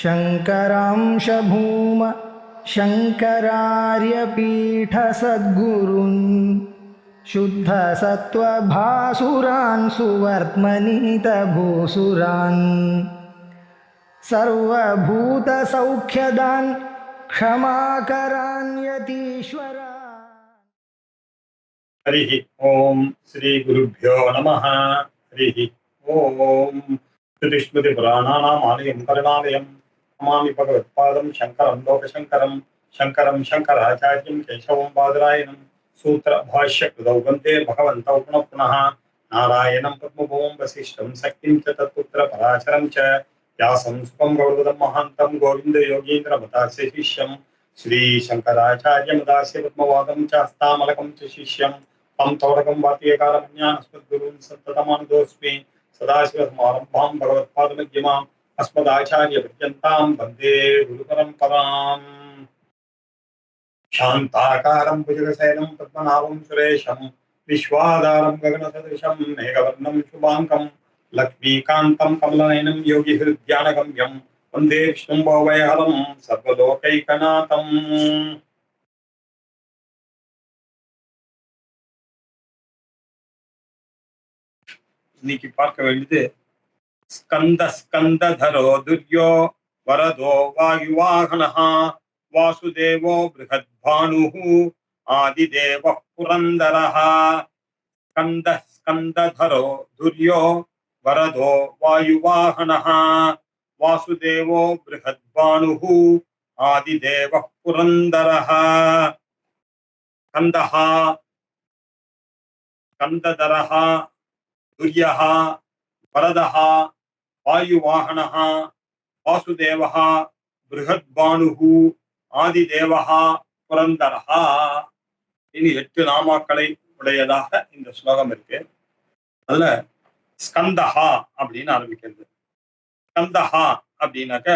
शङ्करांश भूम शङ्करार्यपीठसद्गुरून् शुद्धसत्त्वभासुरान् सुवर्त्मनीतभूसुरान् सर्वभूतसौख्यदान् क्षमाकरान् यतीश्वरान्। हरिः ओम श्री गुरुभ्यो नमः। हरिः ओम श्रुतिस्मृतिपुराणानाम् आलयं करुणालयं नमामि भगवत्पादं शङ्करं लोकशङ्करं शङ्करं शङ्कराचार्यं केशवं बादरायणं सूत्रभाष्यकृतौ वन्दे भगवन्तौ पुनः पुनः नारायणं पद्मभूमं वसिष्ठं शक्तिं च तत्पुत्रपराशरं च व्यासं सुखं गौरवदं महान्तं गोविन्दयोगीन्द्रमतास्य शिष्यं श्रीशङ्कराचार्यमदास्य पद्मवादं च हस्तामलकं च शिष्यं तं तोडकं वार्तिककालमन्यानस्मद्गुरून् सन्ततमानतोऽस्मि सदाशिवसमारम्भां भगवत्पादमध्यमाम् अस्मदाचार्यपर्यन्तां वन्दे गुरुपरम्पराम्। शान्ताकारं भुजगशयनं पद्मनाभं सुरेशं विश्वाधारं गगनसदृशं मेघवर्णं शुभाङ्गं लक्ष्मीकान्तं कमलनयनं योगिहृद्यानगम्यं वन्दे विष्णुं भवभयहरं सर्वलोकैकनाथम्। இன்னைக்கு பார்க்க வேண்டியது ஸ்கந்த ஸ்கந்ததரோ துர்யோ வரதோ வாயுவாகனஹ வாசுதேவோ ப்ருஹத்பானுஹு ஆதிதேவः புரந்தரஹ। ஸ்கந்த ஸ்கந்ததரோ துர்யோ வரதோ வாயுவாகனஹ வாசுதேவோ ப்ருஹத்பானுஹு ஆதிதேவः புரந்தரஹ। ஸ்கந்தஹ ஸ்கந்ததரஹ துர்யः வரதः வாயுவாகனः வாசுதேவः ப்ருஹத்பானுஹு ஆதிதேவः புரந்தரஹ. இனி 8 நாமாக்களை உடையதாக இந்த ஸ்லோகம் இருக்கு. அதுல ஸ்கந்தஹா அப்படின்னு ஆரம்பிக்கிறது. ஸ்கந்தஹா அப்படின்னாக்க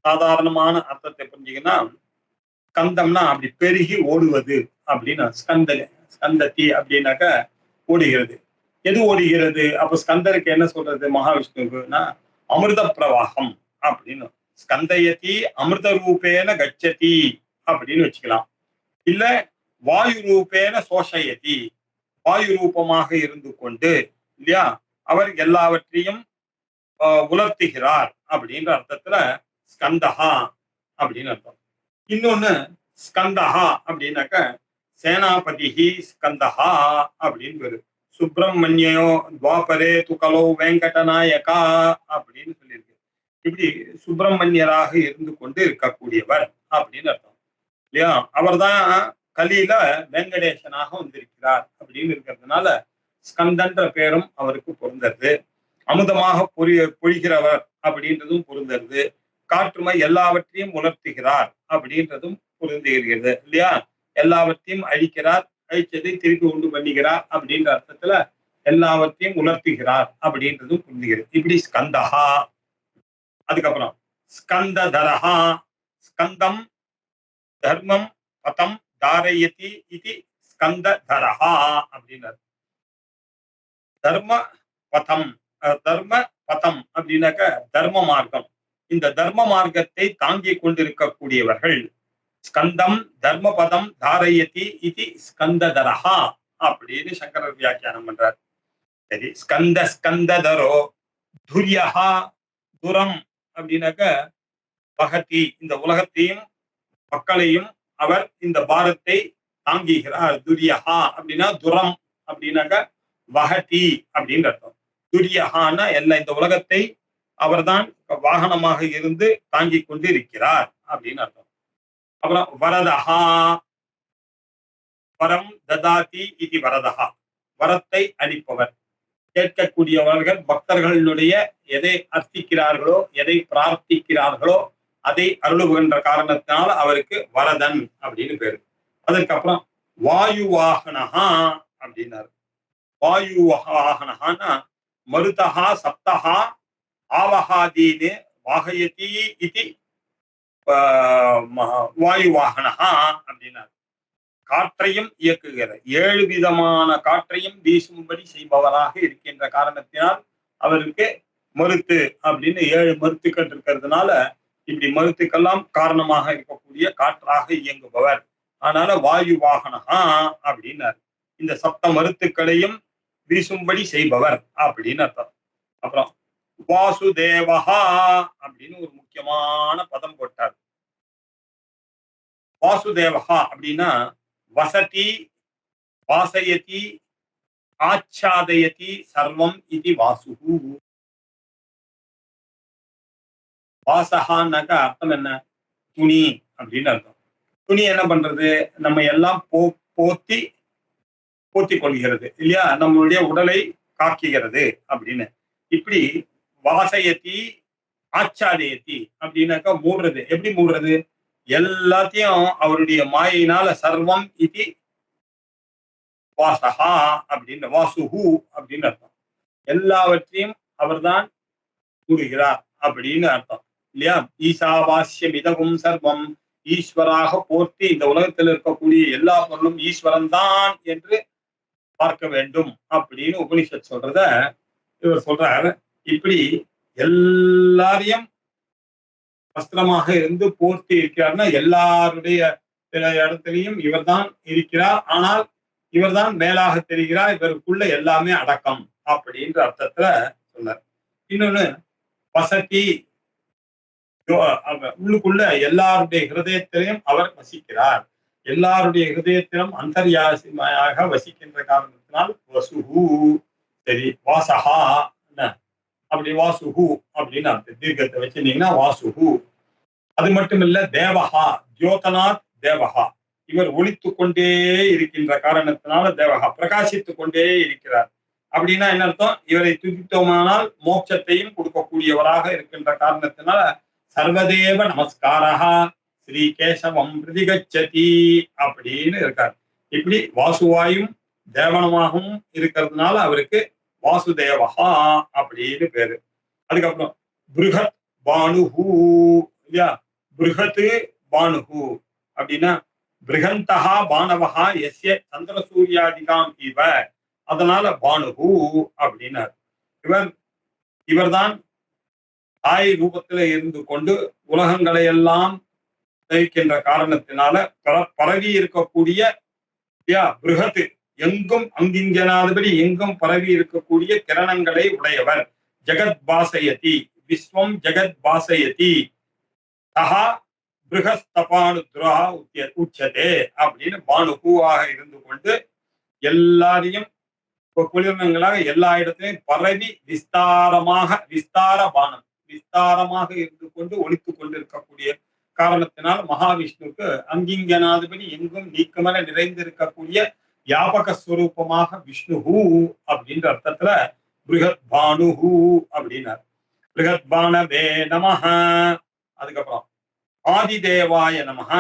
சாதாரணமான அர்த்தத்தை புரிஞ்சுக்கினா ஸ்கந்தம்னா அப்படி பெருகி ஓடுவது அப்படின்னு. ஸ்கந்ததி அப்படின்னாக்க ஓடுகிறது. எது ஓடுகிறது? அப்ப ஸ்கந்தருக்கு என்ன சொல்றது? மகாவிஷ்ணுக்குன்னா அமிர்த பிரவாகம் அப்படின்னு. ஸ்கந்தயதி அமிர்த ரூபேன கச்சதி அப்படின்னு வச்சுக்கலாம். இல்ல வாயு ரூபேன சோஷயதி, வாயு ரூபமாக இருந்து கொண்டு இல்லையா அவர் எல்லாவற்றையும் உலர்த்துகிறார் அப்படின்ற அர்த்தத்துல ஸ்கந்தஹா அப்படின்னு அர்த்தம். இன்னொன்னு ஸ்கந்தஹா அப்படின்னாக்க சேனாபதிஹி ஸ்கந்தஹா அப்படின்னு பேரு. சுப்பிரமணியோ துவாபரே துகலோ வெங்கடநாயகா அப்படின்னு சொல்லியிருக்கு. இப்படி சுப்பிரமணியராக இருந்து கொண்டு இருக்கக்கூடியவர் அப்படின்னு அர்த்தம் இல்லையா. அவர் தான் கலியில வெங்கடேசனாக வந்திருக்கிறார் அப்படின்னு இருக்கிறதுனால ஸ்கந்தன்ற பேரும் அவருக்கு பொருந்தது. அமுதமாக பொழிகிறவர் அப்படின்றதும் பொருந்தது. காற்றுமை எல்லாவற்றையும் உணர்த்துகிறார் அப்படின்றதும் பொருந்துகிறது இல்லையா. எல்லாவற்றையும் அழிக்கிறார், அழிச்சதை திருப்பி உண்டு பண்ணுகிறார் அப்படின்ற அர்த்தத்துல எல்லாவற்றையும் உணர்த்துகிறார் அப்படின்றதும் புரிஞ்சுகிறது. இப்படி ஸ்கந்தஹா. அதுக்கப்புறம் ஸ்கந்ததரஹா. ஸ்கந்தம் தர்மம் பதம் தாரயதி இது ஸ்கந்ததரஹா அப்படின்னாரு. தர்ம பதம் அப்படின்னாக்க தர்ம மார்க்கம். இந்த தர்ம மார்க்கத்தை தாங்கிக் கொண்டிருக்கக்கூடியவர்கள். ஸ்கந்தம் தர்மபதம் தாரயதி இது ஸ்கந்ததரஹா அப்படின்னு சங்கரர் வியாக்கியானம் பண்றார். சரி, ஸ்கந்த ஸ்கந்ததரோ துர்யஹா. துரம் அப்படின்னாக்க வகதி, இந்த உலகத்தையும் மக்களையும் அவர் இந்த பாரத்தை தாங்குகிறார். துர்யஹா அப்படின்னா துரம் அப்படின்னாக்க வகதி அப்படின்னு அர்த்தம். துர்யஹான்னா எல்லா இந்த உலகத்தை அவர்தான் வாகனமாக இருந்து தாங்கிக் கொண்டு இருக்கிறார் அப்படின்னு அர்த்தம். அப்புறம் வரதஹா. வரம் ததாதி இது வரதஹா. வரத்தை அளிப்பவர். கேட்கக்கூடியவர்கள் பக்தர்களுடைய எதை அர்த்திக்கிறார்களோ எதை பிரார்த்திக்கிறார்களோ அதை அருளுகின்ற காரணத்தினால் அவருக்கு வரதன் அப்படின்னு பேரு. அதற்கப்புறம் வாயு வாகனஹா அப்படின்னாரு. வாயு வாகனஹான்னா மருதஹா சப்தஹா ஆவஹாதீனு வாகயதி இது வாயு வாகனஹா அப்படின்னாரு. காற்றையும் இயக்குகிற 7 விதமான காற்றையும் வீசும்படி செய்பவராக இருக்கின்ற காரணத்தினால் அவருக்கு மருத்து அப்படின்னு 7 மருத்துக்கள் இருக்கிறதுனால இப்படி மருத்துக்கெல்லாம் காரணமாக இருக்கக்கூடிய காற்றாக இயங்குபவர். அதனால வாயு வாகனஹா அப்படின்னாரு. இந்த சப்த மருத்துக்களையும் வீசும்படி செய்பவர் அப்படின்னு அர்த்தம். அப்புறம் வாசுதேவஹா அப்படின்னு ஒரு முக்கியமான பதம் போட்டார். வாசுதேவஹா அப்படின்னா வசதி, வாசயதி, ஆச்சாதயதி சர்வம் இது வாசுஹு. வாசகான்னாக்க அர்த்தம் என்ன? துணி அப்படின்னு அர்த்தம். துணி என்ன பண்றது? நம்ம எல்லாம் போத்தி போத்தி கொள்கிறது இல்லையா? நம்மளுடைய உடலை காக்குகிறது அப்படின்னு. இப்படி வாசயத்தி, ஆச்சாதயத்தி அப்படின்னாக்கா மூடுறது. எப்படி மூடுறது? எல்லாத்தையும் அவருடைய மாயினால சர்வம் இது வாசகா அப்படின்னு, வாசுஹு அப்படின்னு அர்த்தம். எல்லாவற்றையும் அவர்தான் கூறுகிறார் அப்படின்னு அர்த்தம் இல்லையா? ஈசாவாஸ்யம் இதகும் சர்வம், ஈஸ்வராக போற்றி இந்த உலகத்தில் இருக்கக்கூடிய எல்லா பொருளும் ஈஸ்வரன் தான் என்று பார்க்க வேண்டும் அப்படின்னு உபனிஷத் சொல்றத இவர் சொல்றாரு. இப்படி எல்லாரையும் வஸ்திரமாக இருந்து போர்த்தி இருக்கிறார்னா எல்லாருடைய இடத்திலையும் இவர்தான் இருக்கிறார். ஆனால் இவர்தான் மேலாக தெரிகிறார். இவருக்குள்ள எல்லாமே அடக்கம் அப்படின்ற அர்த்தத்துல சொன்னார். இன்னொன்னு வசதி, உள்ளுக்குள்ள எல்லாருடைய ஹிருதயத்திலையும் அவர் வசிக்கிறார். எல்லாருடைய ஹிருதயத்திலும் அந்தர்யாசியாக வசிக்கின்ற காரணத்தினால் வசுஹு. சரி, வாசகா அப்படி வாசுஹு அப்படின்னு அர்த்தம். தீர்க்கத்தை வச்சிருந்தீங்கன்னா வாசுஹு. அது மட்டும் இல்ல, தேவஹா, ஜோதனாத் தேவஹா, இவர் ஒளித்து கொண்டே இருக்கின்ற காரணத்தினால தேவஹா, பிரகாசித்துக் கொண்டே இருக்கிறார். அப்படின்னா என்ன அர்த்தம்? இவரை துதித்தோமானால் மோட்சத்தையும் கொடுக்கக்கூடியவராக இருக்கின்ற காரணத்தினால சர்வதேவ நமஸ்காரஹா ஸ்ரீ கேசவம் பிரதிகச்சதி அப்படின்னு இருக்கார். இப்படி வாசுவாயும் தேவனமாகவும் இருக்கிறதுனால அவருக்கு வாசுதேவஹா அப்படின்னு பேரு. அதுக்கப்புறம் பிருகத் பானுஹு இல்லையா? பிருகத்து பானுஹு அப்படின்னா பிருகந்தஹா பானவஹா எஸ்ய சந்திர சூர்யாதிகாம் இவ, அதனால பானுஹு அப்படின்னார். இவர்தான் தாய் ரூபத்துல இருந்து கொண்டு உலகங்களை எல்லாம் தவிக்கின்ற காரணத்தினால பரவி இருக்கக்கூடிய பிருகத்து, எங்கும் அங்கிங்கனாதபடி எங்கும் பரவி இருக்கக்கூடிய கிரணங்களை உடையவர். ஜெகத் பாசயதி, விஸ்வம் ஜெகத் பாசயதி, தஹா பிருகஸ்தபானுத்ரா உச்சதே அப்படின்னு பானுகுவாக இருந்து கொண்டு எல்லாரையும் குளிர்ணங்களாக எல்லா இடத்திலையும் பரவி விஸ்தார பானம், விஸ்தாரமாக இருந்து கொண்டு ஒழித்து கொண்டு இருக்கக்கூடிய காரணத்தினால் மகாவிஷ்ணுக்கு அங்கிங்கனாதபடி எங்கும் நீக்கமர நிறைந்திருக்கக்கூடிய வியாபக ஸ்வரூபமாக விஷ்ணுஹு அப்படின்ற அர்த்தத்துல பிருகத் பானுஹு அப்படின்னார். பிருகத் பானவே நமஹ. அதுக்கப்புறம் ஆதிதேவாய நமஹ,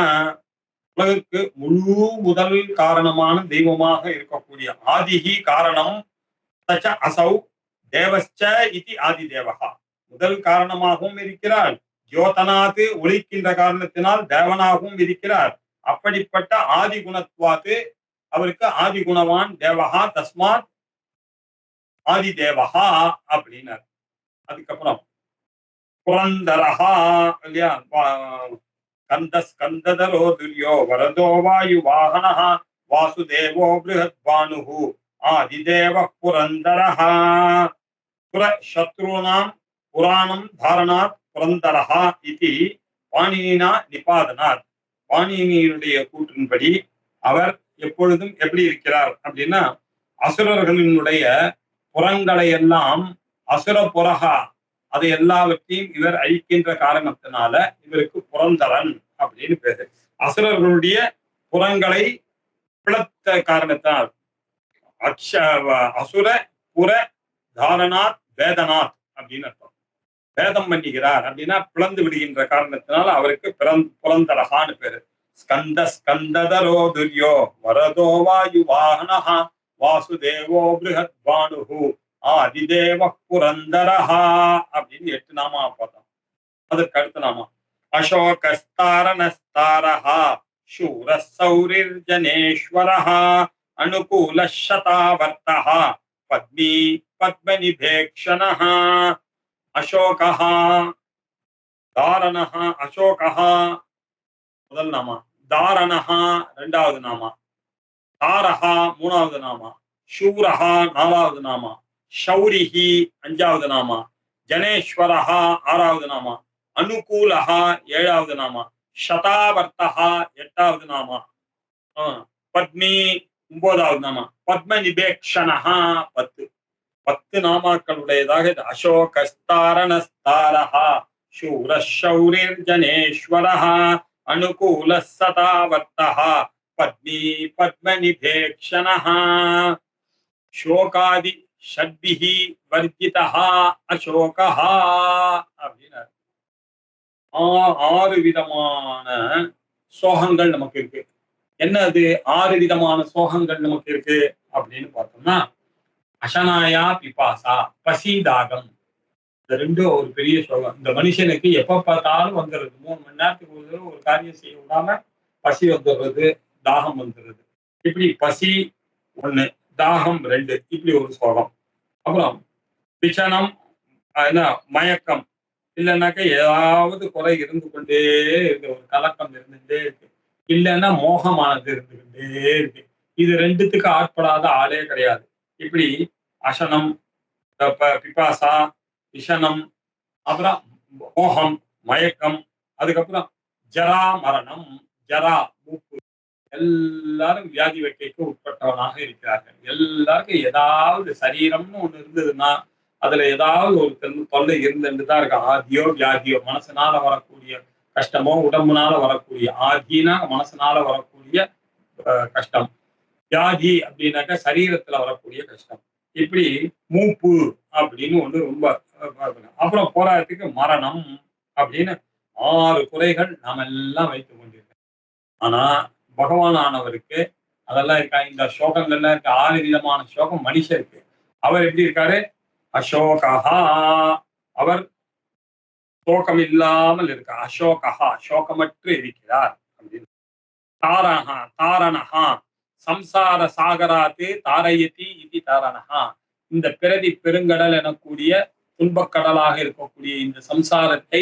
உலகுக்கு முழு முதல் காரணமான தெய்வமாக இருக்கக்கூடிய ஆதிஹி காரணம் தச்ச அசௌ தேவஸ்ச இதி ஆதிதேவஹா, முதல் காரணமாகவும் இருக்கிறார். ஜோதனாத்து ஒழிக்கின்ற காரணத்தினால் தேவனாகவும் இருக்கிறார். அப்படிப்பட்ட ஆதி குணத்வாத்து அவருக்கு ஆதி குணவான் தேவஹா, தஸ்மாத் ஆதி தேவஹா அப்படின்னார். அதுக்கப்புறம் புரந்தரஹா இல்லையா? கந்தஸ்கந்ததரோ துர்யோ வரதோ வாயு வாகனஹா வாசுதேவோ பிருஹத் பானுஹு ஆதிதேவ புரந்தரஹா. புர சத்ருணாம் புராணம் தாரணாத் புரந்தரஹா இது பாணினா நிபாதனாத். பாணினியுடைய கூற்றின்படி அவர் எப்பொழுதும் எப்படி இருக்கிறார் அப்படின்னா, அசுரர்களினுடைய புறங்களை எல்லாம் அசுர புறகா அதை எல்லாவற்றையும் இவர் அழிக்கின்ற காரணத்தினால இவருக்கு புரந்தரன் அப்படின்னு பேரு. அசுரர்களுடைய புறங்களை பிளத்த காரணத்தினால் அசுர புற தாரணாத் வேதனாத் அப்படின்னு அர்த்தம். வேதம் பண்ணுகிறார் அப்படின்னா பிளந்து விடுகின்ற காரணத்தினால அவருக்கு புரந்தரகான்னு பேரு. ஸ்கந்த ஸ்கந்ததரோ துர்யோ வரதோ வாயு வாகனஹா வாசுதேவோ பிருஹத் பானுஹு ஆதிதேவ புரந்தரஹா அப்படின்னு 8 நாமா பார்த்தோம். அதற்கு அடுத்த நாமா அசோகஸ்தாரணஸ்தாரஹா சூர சௌரிர் ஜனேஸ்வரஹா அனுகூல சதாவர்த்தஹா பத்மி பத்மநிபேக்ஷணஹா. அசோகஹா, தாரணஹா. அசோகஹா முதல் நாமா, தாரணஹா இரண்டாவது நாமா, தாரஹா மூணாவது நாமா, சூரஹா நாலாவது நாமா, ஷௌரிஹி அஞ்சாவது நாமா, ஜனேஸ்வரஹா ஆறாவது நாமா, அனுகூலஹா ஏழாவது நாமா, சதாவர்த்தஹா எட்டாவது நாமா, பத்மி ஒன்பதாவது நாமா, பத்ம நிபேக்ஷணஹா 10. 10 நாமாக்களுடையதாக இது. அசோகஸ்தாரணஸ்தாரஹா, சூரஷௌரிர் ஜனேஸ்வரஹா, அனுகூல சதாவர்த்தஹா, பத்மி பத்மநிபேக்ஷணஹா, சோகாதி ஷட்பிஹி வர்ஜிதஹா அசோகஹா அப்படின்னாரு. 6 விதமான சோகங்கள் நமக்கு இருக்கு. என்ன அது 6 விதமான சோகங்கள் நமக்கு இருக்கு அப்படின்னு பார்த்தோம்னா, அசனாயா பிபாசா, பசி தாகம். இந்த ரெண்டும் ஒரு பெரிய சோகம். இந்த மனுஷனுக்கு எப்ப பார்த்தாலும் வந்துடுறது. 3 மணி நேரத்துக்கு ஒரு தடவை ஒரு காரியம் செய்ய விடாம பசி வந்துடுறது, தாகம் வந்துடுறது. இப்படி பசி 1, தாகம் 2, இப்படி ஒரு சோகம். அப்புறம் பிச்சனம், என்ன மயக்கம், இல்லைன்னாக்க ஏதாவது குறை இருந்து கொண்டே இருக்கு, ஒரு கலக்கம் இருந்துகிட்டே இருக்கு, இல்லைன்னா மோகமானது இருந்துகிட்டே இருக்கு. இது ரெண்டுத்துக்கு ஆட்படாத ஆளே கிடையாது. இப்படி அசனம், பிபாசா, விஷனம், அப்புறம் மோகம், மயக்கம், அதுக்கப்புறம் ஜரா மரணம். ஜரா மூப்பு. எல்லாரும் வியாதி வெட்கைக்கு உட்பட்டவனாக இருக்கிறார்கள். எல்லாருக்கும் ஏதாவது சரீரம்னு ஒண்ணு இருந்ததுன்னா அதுல ஏதாவது ஒரு தொல்லை இருந்துட்டு தான் இருக்கு. ஆதியோ வியாதியோ, மனசனால வரக்கூடிய கஷ்டமோ, உடம்புனால வரக்கூடிய ஆதினா மனசனால வரக்கூடிய கஷ்டம், வியாதி அப்படின்னாக்கா சரீரத்துல வரக்கூடிய கஷ்டம். இப்படி மூப்பு அப்படின்னு ஒண்ணு ரொம்ப. அப்புறம் போராட்டத்துக்கு மரணம் அப்படின்னு 6 குறைகள் நாம எல்லாம் வைத்துக் கொண்டிருக்கோம். ஆனா பகவான் ஆனவருக்கு அதெல்லாம் இருக்கா? இந்த சோகங்கள்லாம் இருக்க 6 விதமான சோகம் மனுஷருக்கு. அவர் எப்படி இருக்காரு? அசோகஹா, அவர் சோகம் இல்லாமல் இருக்கார். அசோகஹா, சோகமற்று இருக்கிறார் அப்படின்னு. தாரஹா, தாரணஹா, சம்சார சாகராத்து தாரயதி இது தாரணஹா. இந்த பிறவி பெருங்கடல் எனக்கூடிய துன்பக்கடலாக இருக்கக்கூடிய இந்த சம்சாரத்தை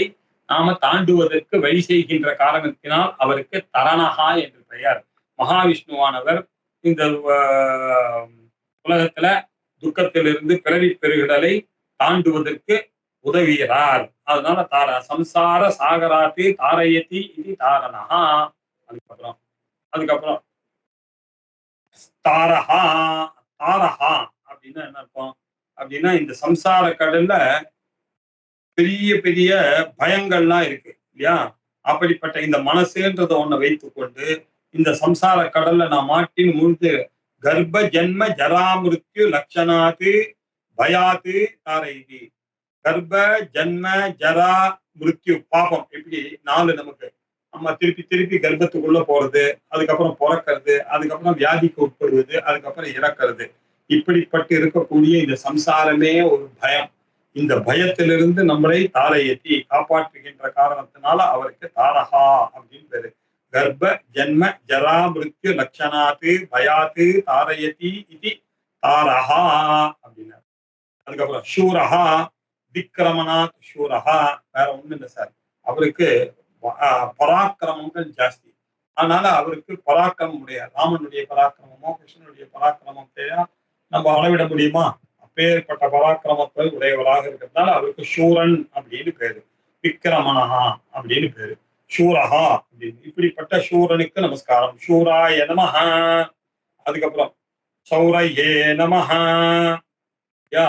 நாம தாண்டுவதற்கு வழி செய்கின்ற காரணத்தினால் அவருக்கு தரணஹா என்று பெயர். மகாவிஷ்ணுவானவர் இந்த உலகத்துல துக்கத்திலிருந்து பிறவி பெருகடலை தாண்டுவதற்கு உதவுகிறார். அதனால சம்சார சாகராத்து தாரயதி இது தாரணஹா. அதுக்கப்புறம் தாரஹா. தாரஹா அப்படின்னா என்ன அர்த்தம் அப்படின்னா, இந்த சம்சார கடல்ல பெரிய பெரிய பயங்கள்லாம் இருக்கு இல்லையா? அப்படிப்பட்ட இந்த மனசுன்றத ஒண்ண வைத்துக்கொண்டு இந்த சம்சார கடல்ல நான் மாட்டின் முழுது கர்ப்ப ஜென்ம ஜரா மிருத்யு லட்சணாத்து பயாத்து தாரைதி. கர்ப்ப ஜன்ம ஜரா மிருத்யு பாபம். எப்படி 4 நமக்கு. நம்ம திருப்பி திருப்பி கர்ப்பத்துக்குள்ள போறது, அதுக்கப்புறம் பிறக்கிறது, அதுக்கப்புறம் வியாதிக்கு உட்படுவது, அதுக்கப்புறம் இறக்கிறது. இப்படிப்பட்டு இருக்கக்கூடிய இந்த சம்சாரமே ஒரு பயம். இந்த பயத்திலிருந்து நம்மளை தாரையத்தி காப்பாற்றுகின்ற காரணத்தினால அவருக்கு தாரஹா அப்படின்னு பேரு. கர்ப்ப ஜன்ம ஜரா மிருத்யு லட்சணாத்து பயாத்து தாரயதி இது தாரஹா அப்படின்னாரு. அதுக்கப்புறம் சூரஹா, விக்ரமனாத் சூரஹா. வேற ஒண்ணு இல்லை சார், அவருக்கு பராக்கிரமங்கள் ஜாஸ்தி. அதனால அவருக்கு பராக்கிரமம் உடைய, ராமனுடைய பராக்கிரமமோ கிருஷ்ணனுடைய பராக்கிரமம் நம்ம அளவிட முடியுமா? அப்பேற்பட்ட பராக்கிரமத்தை உடையவராக இருக்கிறதுனால அவருக்கு சூரன் அப்படின்னு பேரு, விக்ரமணஹா அப்படின்னு பேரு, சூரஹா அப்படின்னு. இப்படிப்பட்ட சூரனுக்கு நமஸ்காரம். சூராய நமஹ. அதுக்கப்புறம் சௌரயே நமஹ. யா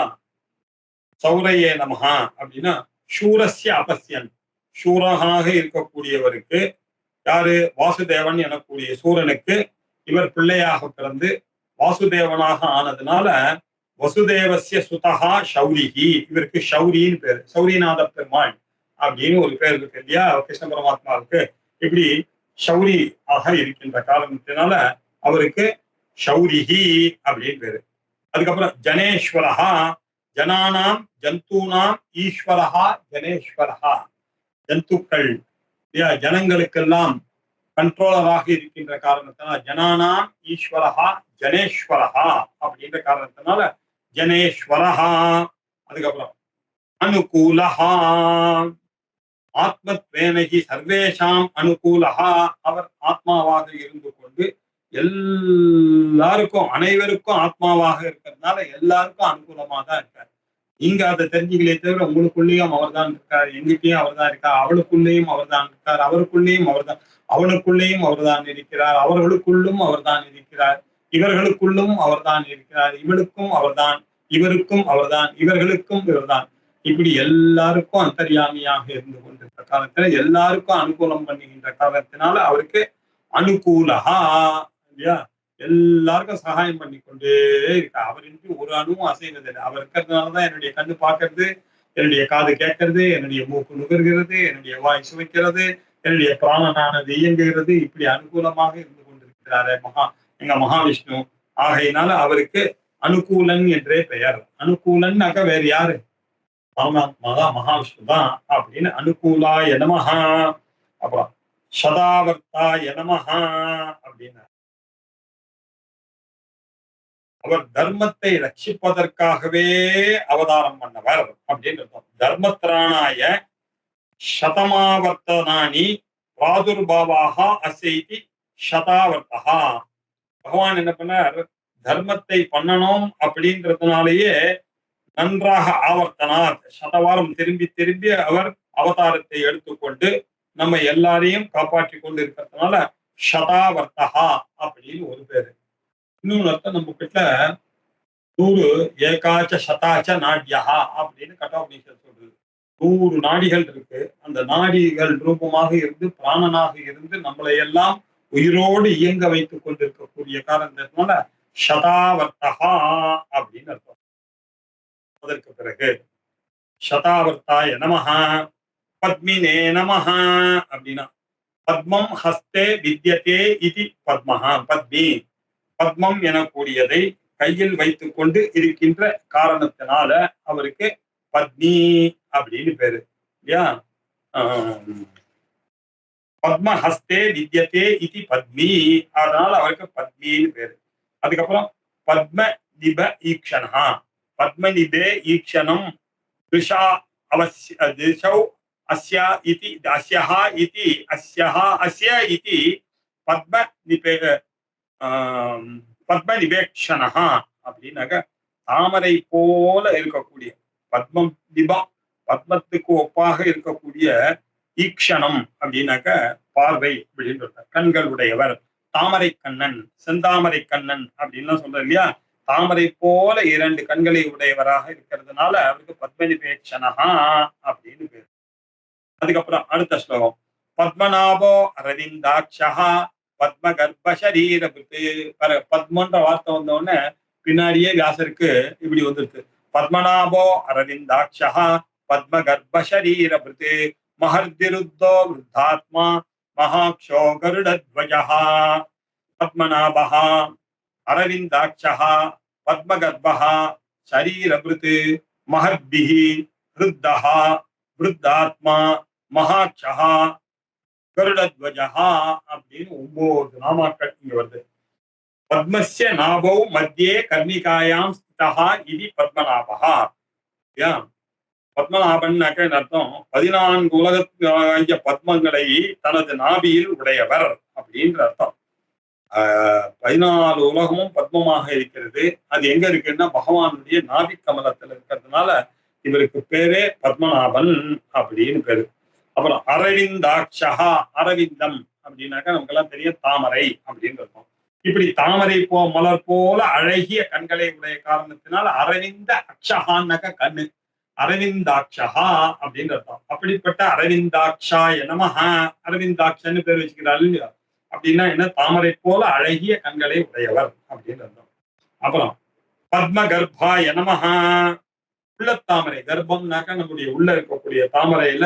சௌரயே நமஹ அப்படின்னா சூரஸ்ய அபஸ்யன், சூரனாக இருக்கக்கூடியவருக்கு. யாரு? வாசுதேவன் எனக்கூடிய சூரனுக்கு இவர் பிள்ளையாக பிறந்து வாசுதேவனாக ஆனதுனால வசுதேவசிய சுதஹா ஷௌரிஹி. இவருக்கு ஷௌரின்னு பேரு, சௌரிநாத பெருமாள் அப்படின்னு ஒரு பேர் இருக்கு இல்லையா கிருஷ்ண பரமாத்மாவுக்கு. இப்படி ஷௌரி ஆக இருக்கின்ற காரணத்தினால அவருக்கு ஷௌரிஹி அப்படின்னு பேரு. அதுக்கப்புறம் ஜனேஸ்வரஹா, ஜனானாம் ஜந்தூனாம் ஈஸ்வரஹா ஜனேஸ்வரஹா. ஜந்துக்கள் ஜனங்களுக்கெல்லாம் கண்ட்ரோலராக இருக்கின்ற காரணத்தினால ஜனானாம் ஈஸ்வரஹா ஜனேஸ்வரஹா அப்படின்ற காரணத்தினால ஜனேஸ்வரஹா. அதுக்கப்புறம் அனுகூலஹா. ஆத்மத்வேனகி சர்வேஷாம் அனுகூலஹா. அவர் ஆத்மாவாக இருந்து கொண்டு எல்லாருக்கும் அனைவருக்கும் ஆத்மாவாக இருக்கிறதுனால எல்லாருக்கும் அனுகூலமா தான் இருக்கார். நீங்க அதை தெரிஞ்சுக்கலே தவிர உங்களுக்குள்ளேயும் அவர் தான் இருக்கார், எங்கிட்டயும் அவர் தான் இருக்கார், அவளுக்குள்ளேயும் அவர் தான் இருக்கார், அவருக்குள்ளேயும் அவர் தான், அவனுக்குள்ளேயும் அவர் தான் இருக்கிறார், அவர்களுக்குள்ளும் அவர் தான் இருக்கிறார், இவர்களுக்குள்ளும் அவர் தான் இருக்கிறார், இவளுக்கும் அவர்தான், இவருக்கும் அவர்தான், இவர்களுக்கும் இவர்தான். இப்படி எல்லாருக்கும் அந்தர்யாமியாக இருந்து கொண்டிருந்த காலத்துல எல்லாருக்கும் அனுகூலம் பண்ணுகின்ற காரணத்தினால அவருக்கு அனுகூலஹா இல்லையா, எல்லாருக்கும் சகாயம் பண்ணி கொண்டே இருக்கா. அவருக்கு ஒரு அணுவும் அசைவதில்லை. அவர் இருக்கிறதுனாலதான் என்னுடைய கண்ணு பார்க்கறது, என்னுடைய காது கேட்கறது, என்னுடைய மூக்கு நுகர்கிறது, என்னுடைய வாய் சுவைக்கிறது, என்னுடைய பிராணனானது இயங்குகிறது. இப்படி அனுகூலமாக இருந்து கொண்டிருக்கிறாரே எங்க மகாவிஷ்ணு. ஆகையினால அவருக்கு அனுகூலன் என்றே பெயர். அனுகூலன்னாக்க வேறு யாரு? மகாவிஷ்ணு தான். அப்படின்னு அனுகூலாய நமஹா, அப்புறம் சதாவர்த்தாய நமஹா அப்படின்னு அவர் தர்மத்தை ரட்சிப்பதற்காகவே அவதாரம் பண்ணவர் அப்படின்னு தர்மத்ராணாய சதமாவர்த்தனானி பிராதுர்பாவாக அசைதி சதாவர்த்தகா. பகவான் என்ன பண்ணார், தர்மத்தை பண்ணணும் அப்படின்றதுனாலேயே நன்றாக ஆவர்த்தனார், சதவாரம் திரும்பி திரும்பி அவர் அவதாரத்தை எடுத்துக்கொண்டு நம்ம எல்லாரையும் காப்பாற்றி கொண்டு இருக்கிறதுனால சதாவர்த்தகா அப்படின்னு ஒரு பேரு. இன்னொன்னு அர்த்தம் நம்ம கிட்ட 100 ஏகாச்ச சதாச்ச நாட்யா அப்படின்னு கட்டோபனிஷத் சொல்றது. 100 நாடிகள் இருக்கு. அந்த நாடிகள் ரூபமாக இருந்து பிராணனாக இருந்து நம்மளை எல்லாம் உயிரோடு இயங்க வைத்துக் கொண்டிருக்கக்கூடிய காரணத்தினால சதாவர்த்தகா அப்படின்னு அர்த்தம். அதற்கு பிறகு சதாவர்த்தாய நமஹா பத்மினே நமஹா அப்படின்னா பத்மம் ஹஸ்தே வித்யதே இதி பத்மஹா. பத்மி, பத்மம் எனக்கூடியதை கையில் வைத்துக் கொண்டு இருக்கின்ற காரணத்தினால அவருக்கு பத்மி அப்படின்னு பேரு இல்லையா. பத்மஹஸ்தே வித்யதே இதி பத்மி, அதனால அவருக்கு பத்மின்னு பேரு. அதுக்கப்புறம் பத்ம நிப ஈக்ஷணா, பத்ம நிபே ஈக்ஷணம் திஷா அவஸ்ய திஷௌ அஸ்யா இதி அஸ்யஹா இதி அஸ்யஹா அஸ்ய இதி பத்ம நிபே பத்ம நிபேக்ஷணா அப்படின்னாக்க தாமரை போல இருக்கக்கூடிய பத்மம் நிபம், பத்மத்துக்கு ஒப்பாக இருக்கக்கூடிய ஈக்ஷணம் அப்படின்னாக்க பார்வை அப்படின்னு சொல்றார். கண்கள் உடையவர், தாமரை கண்ணன், செந்தாமரை கண்ணன் அப்படின்லாம் சொல்ற இல்லையா. தாமரை போல 2 கண்களை உடையவராக இருக்கிறதுனால அவருக்கு பத்மநிபேக்ஷணா அப்படின்னு பேரு. அதுக்கப்புறம் அடுத்த ஸ்லோகம் பத்மநாபோ அரவிந்தாட்சா பத்ம கர்ப்ப சரீரபிருத்து. பத்மன்ற வார்த்தை வந்த உடனே பின்னாடியே வியாசருக்கு இப்படி வந்துருக்கு. பத்மநாபோ அரவிந்தாட்சா பத்ம கர்ப்ப சரீரபிருத்து மஹர்திருத்தோ விருத்தாத்மா மகாக்ஷோ கருடத்வஜா. பத்மநாபஹா அரவிந்தாட்சா பத்மகர்ப்பஹா சரீரபிருத்து மஹத்பிஹி ஹிருத்தஹா விருத்தாத்மா மகாக்ஷா கருடத்வஜா அப்படின்னு 9 நாமாக்கள் இங்க வருது. பத்மஸ்ய நாபௌ மத்தியே கர்ணிகாயாம் ஸ்திதஹா இது பத்மநாபஹா. பத்மநாபன்னாக்க அர்த்தம் 14 உலகத்து பத்மங்களை தனது நாபியில் உடையவர் அப்படின்ற அர்த்தம். 14 உலகமும் பத்மமாக இருக்கிறது. அது எங்க இருக்குன்னா பகவானுடைய நாபி கமலத்துல இருக்கிறதுனால இவருக்கு பேரே பத்மநாபன் அப்படின்னு பேரு. அப்புறம் அரவிந்தாட்சா, அரவிந்தம் அப்படின்னாக்கா நமக்கு எல்லாம் தெரியும் தாமரை அப்படின்னு இருக்கும். இப்படி தாமரை மலர் போல அழகிய கண்களை உடைய காரணத்தினால் அரவிந்த அக்ஷகான்னாக்க கண்ணு, அரவிந்தாட்சா அப்படின்னு அர்த்தம். அப்படிப்பட்ட அரவிந்தாட்சாய நமஹா, அரவிந்தாட்சன்னு பேர் வச்சுக்கிறாள் இல்லையா. அப்படின்னா என்ன, தாமரை போல அழகிய கண்களை உடையவர் அப்படின்னு அர்த்தம். அப்புறம் பத்ம கர்ப்பாய நமஹா, உள்ளத்தாமரை, கர்ப்பம்னாக்கா நம்முடைய உள்ள இருக்கக்கூடிய தாமரையில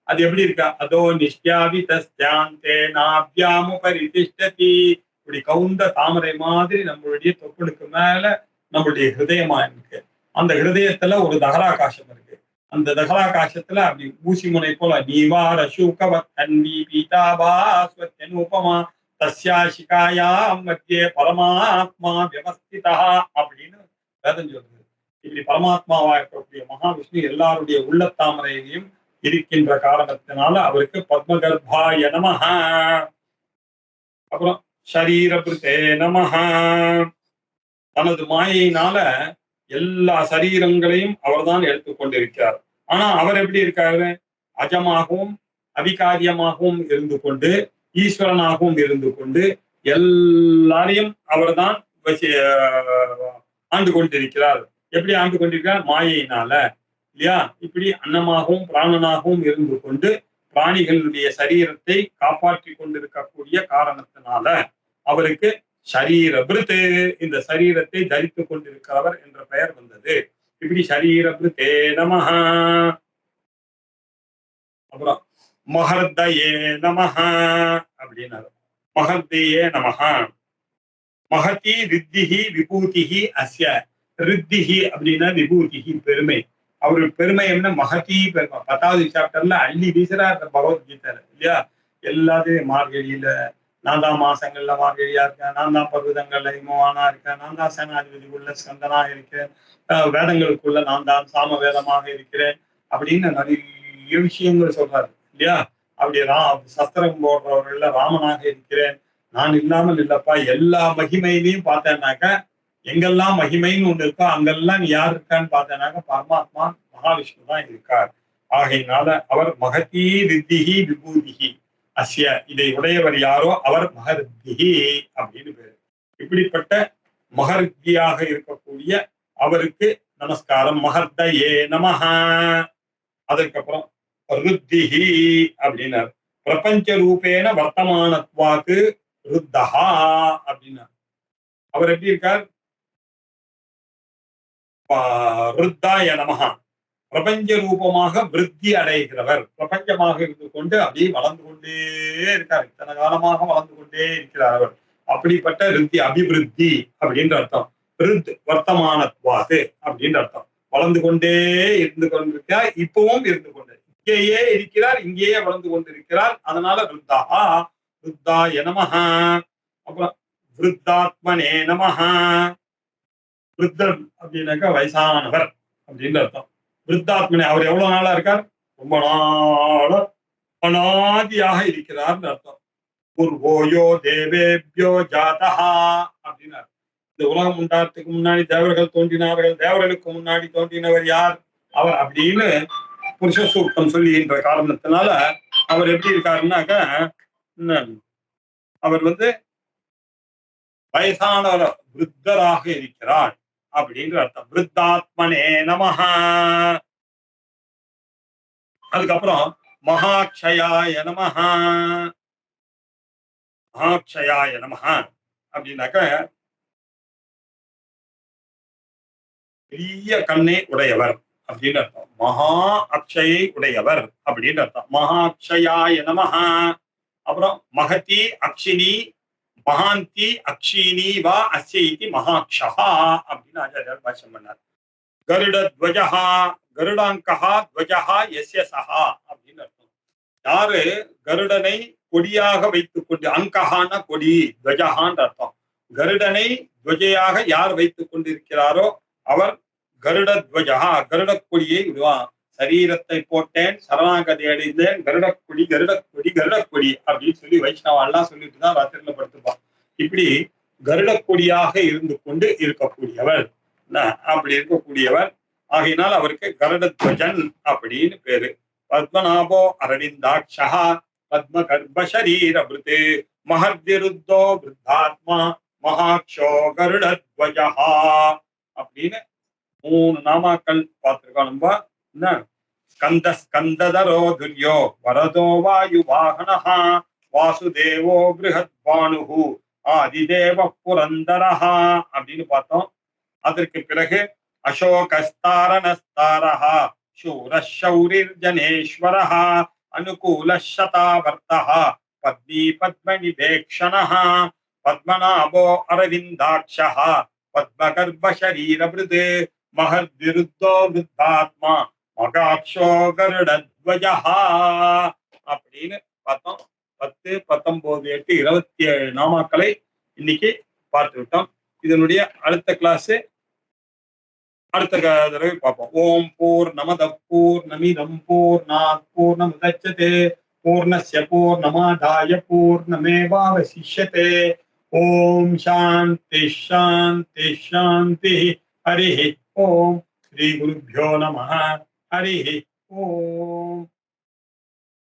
அது எப்படி இருக்கா, அதோ நிஷ்யாவிதஸ்யாந்தே நாப்யாமுபரி திஷ்டதி. இப்படி கவுந்த தாமரை மாதிரி நம்மளுடைய தொப்புளுக்கு மேல நம்மளுடைய ஹிருதயமா இருக்கு. அந்த ஹிருதயத்துல ஒரு தகராகாசம் இருக்கு. அந்த தகராகாசத்துல அப்படி ஊசி முனை போல நீவார சூகவத்தன்வி பீதாபாஸ்வத்யனுபமா தஸ்யாசிகாயாம் மத்தியே பரமாத்மா வியவஸ்திதா அப்படின்னு வேதம் சொல்றது. இப்படி பரமாத்மாவா இருக்கக்கூடிய மகாவிஷ்ணு எல்லாருடைய உள்ளத்தாமரையிலையும் இருக்கின்ற காரணத்தினால அவருக்கு பத்மகர்பாய நமஹ. அப்புறம் ஷரீரபிருத்தே நமஹ. தனது மாயையினால எல்லா சரீரங்களையும் அவர்தான் எடுத்துக்கொண்டிருக்கிறார். ஆனா அவர் எப்படி இருக்காரு? அஜமாகவும் அவிகாரியமாகவும் இருந்து கொண்டு ஈஸ்வரனாகவும் இருந்து கொண்டு எல்லாரையும் அவர்தான் ஆண்டு கொண்டிருக்கிறார். எப்படி ஆண்டு கொண்டிருக்கிறார்? மாயையினால, இல்லையா? இப்படி அன்னமாகவும் பிராணனாகவும் இருந்து கொண்டு பிராணிகளுடைய சரீரத்தை காப்பாற்றி கொண்டிருக்கக்கூடிய காரணத்தினால அவருக்கு ஷரீரபிருத், இந்த சரீரத்தை தரித்துக் கொண்டிருக்கிறவர் என்ற பெயர் வந்தது. இப்படி ஷரீரபிருத்தே நமஹ. அப்புறம் மஹர்தயே நமஹ அப்படின்னாரு. மஹர்தயே நமஹ. மகதி ரித்திஹி விபூதிஹி அஸ்ய. ரித்திஹி அப்படின்னா விபூதிஹி பெருமை. அவரு பெருமை என்ன? மகதி பெருமை. 10வது சாப்டர்ல அள்ளி வீசுறார் பகவத்கீதையில, இல்லையா? எல்லாத்தையும் மார்கழியில நான் தான் மாசங்கள்ல மார்கழியா இருக்கேன், நான் தான் பர்வதங்கள்ல இமவானா இருக்கேன், நான் தான் சேனாதிபதிக்குள்ள ஸ்கந்தனா இருக்கேன், வேதங்களுக்குள்ள நான் தான் சாம வேதமாக இருக்கிறேன் அப்படின்னு நிறைய விஷயங்கள் சொல்றாரு, இல்லையா? அப்படி சஸ்திரம் போடுறவர்கள்ல ராமனாக இருக்கிறேன், நான் இல்லாமல் இல்லப்பா. எல்லா மகிமையிலையும் பார்த்தேன்னாக்க எங்கெல்லாம் மகிமைன்னு ஒண்ணு இருக்கோ அங்கெல்லாம் யார் இருக்கான்னு பார்த்தேனாக்க பரமாத்மா மகாவிஷ்ணு தான் இருக்கார். ஆகையினால அவர் மகதி ரித்திஹி விபூதிஹி அஸ்ய, இதை உடையவர் யாரோ அவர் மகரித்திஹி அப்படின்னு பேரு. இப்படிப்பட்ட மகரித்தியாக இருக்கக்கூடிய அவருக்கு நமஸ்காரம். மகர்தயே நமஹ. அதற்கப்புறம் ருத்திஹி அப்படின்னார். பிரபஞ்ச ரூபேன வர்த்தமானத்வாக்கு ருத்தஹா அப்படின்னார். அவர் எப்படி இருக்கார்? ருத்தாய நமஹ. பிரபஞ்ச ரூபமாக விருத்தி அடைகிறவர். பிரபஞ்சமாக இருந்து கொண்டு அப்படியே வளர்ந்து கொண்டே இருக்கார். இத்தனை காலமாக வளர்ந்து கொண்டே இருக்கிறார் அவர். அப்படிப்பட்ட ரித்தி, அபிவிருத்தி அப்படின்ற அர்த்தம். ரித் வர்த்தமானத்வாது அப்படின்ற அர்த்தம். வளர்ந்து கொண்டே இருந்து கொண்டிருக்கிறார், இப்பவும் இருந்து கொண்டு இங்கேயே இருக்கிறார், இங்கேயே வளர்ந்து கொண்டிருக்கிறார். அதனால ருத்தஹா, ருத்தாய நமஹ. அப்புறம் விருத்தாத்மனே நமஹ. விருத்தர் அப்படின்னாக்கா வயசானவர் அப்படின்னு அர்த்தம். விருத்தாத்மனே, அவர் எவ்வளவு நாளா இருக்கார்? ரொம்ப நாளா அனாதியாக இருக்கிறார் அர்த்தம். பூர்வோயோ தேவேபியோ ஜாதஹா அப்படின்னார். இந்த உலகம் உண்டாறதுக்கு முன்னாடி தேவர்கள் தோன்றினார்கள், தேவர்களுக்கு முன்னாடி தோன்றினவர் யார்? அவர் அப்படின்னு புருஷ சூக்தம் சொல்லுகின்ற காரணத்தினால அவர் எப்படி இருக்காருன்னாக்க அவர் வயசானவர், விருத்தராக இருக்கிறார் அப்படின்ற அர்த்தம். விருத்தாத்மனே நமஹ. அதுக்கப்புறம் மகாக்ஷயாய நமஹ. மகாக்ஷயாய நமஹ அப்படின்னாக்க பெரிய கண்ணை உடையவர் அப்படின்னு அர்த்தம். மகா அக்ஷயை உடையவர் அப்படின்னு அர்த்தம். மகாக்ஷயாய நமஹ. அப்புறம் மகதி அக்ஷினி மகாந்தி அக்ஷினி வா அஸ்யைதி மகாக்ஷஹா அப்படின்னு ஆச்சாரியார் பாஷ்யம் பண்ணார். கருடத்வஜஹா கருடாங்கஹா துவஜஹா யஸ்ய சஹா அப்படின்னு அர்த்தம். யாரு கருடனை கொடியாக வைத்துக் கொண்டு, அங்கஹான கொடி, துவஜஹான்னு அர்த்தம். கருடனை துவஜையாக யார் வைத்துக் கொண்டிருக்கிறாரோ அவர் கருடத்வஜஹா, கருடக்கொடியை விடுவான். சரீரத்தை போட்டேன், சரணாகதி அடைந்தேன், கருடக்கொடி கருடக்கொடி கருடக்கொடி அப்படின்னு சொல்லி வைஷ்ணவெல்லாம் சொல்லிட்டு தான் ராத்திரில படுத்துப்பான். இப்படி கருடக்கொடியாக இருந்து கொண்டு இருக்கக்கூடியவர், அப்படி இருக்கக்கூடியவர். ஆகையினால் அவருக்கு கருடத்வஜன் அப்படின்னு பேரு. பத்மநாபோ அரவிந்தாட்சா பத்ம கர்ப்ப சரீரபிருத் மஹர்திருத்தோ விருத்தாத்மா மகாக்ஷோ கருடத்வஜஹா அப்படின்னு 3 நாமாக்கள் பார்த்திருக்கோம் நம்ம. என்ன? ஸ்கந்த ஸ்கந்ததரோ துர்யோ வரதோ வாயு வாகனஹா வாசுதேவோ பிருஹத் பானுஹு ஆதிதேவ புரந்தரஹா அப்படின்னு பார்த்தோம். அதற்கு பிறகு அசோகஸ்தாரணஸ்தாரஹா சூரஷௌரிர் ஜனேஸ்வரஹா அனுகூலஷதாவர்த்தஹா பத்மி பத்மநிபேக்ஷணஹா பத்மநாபோ அரவிந்தாட்சஹா பத்மகர்ப்ப சரீரபிருத் மஹர்விருத்தோ விருத்தாத்மா மகாக்ஷோ கருடத்வஜஹா அப்படின்னு பார்த்தோம். 10, 19, 8, 27 நாமாக்களை இன்னைக்கு பார்த்து விட்டோம். இதனுடைய அடுத்த கிளாஸ் அடுத்த தடவை பார்ப்போம். ஓம் பூர்ணமத பூர்ணமிதம் பூர்ணாத் பூர்ணமுதச்யதே பூர்ணஸ்ய பூர்ணமாதாய பூர்ணமேவாவசிஷ்யதே. ஓம் சாந்தி சாந்தி சாந்தி. ஹரி ஓம். ஸ்ரீ குருभ्यो நமः. ஹரி ஓம்.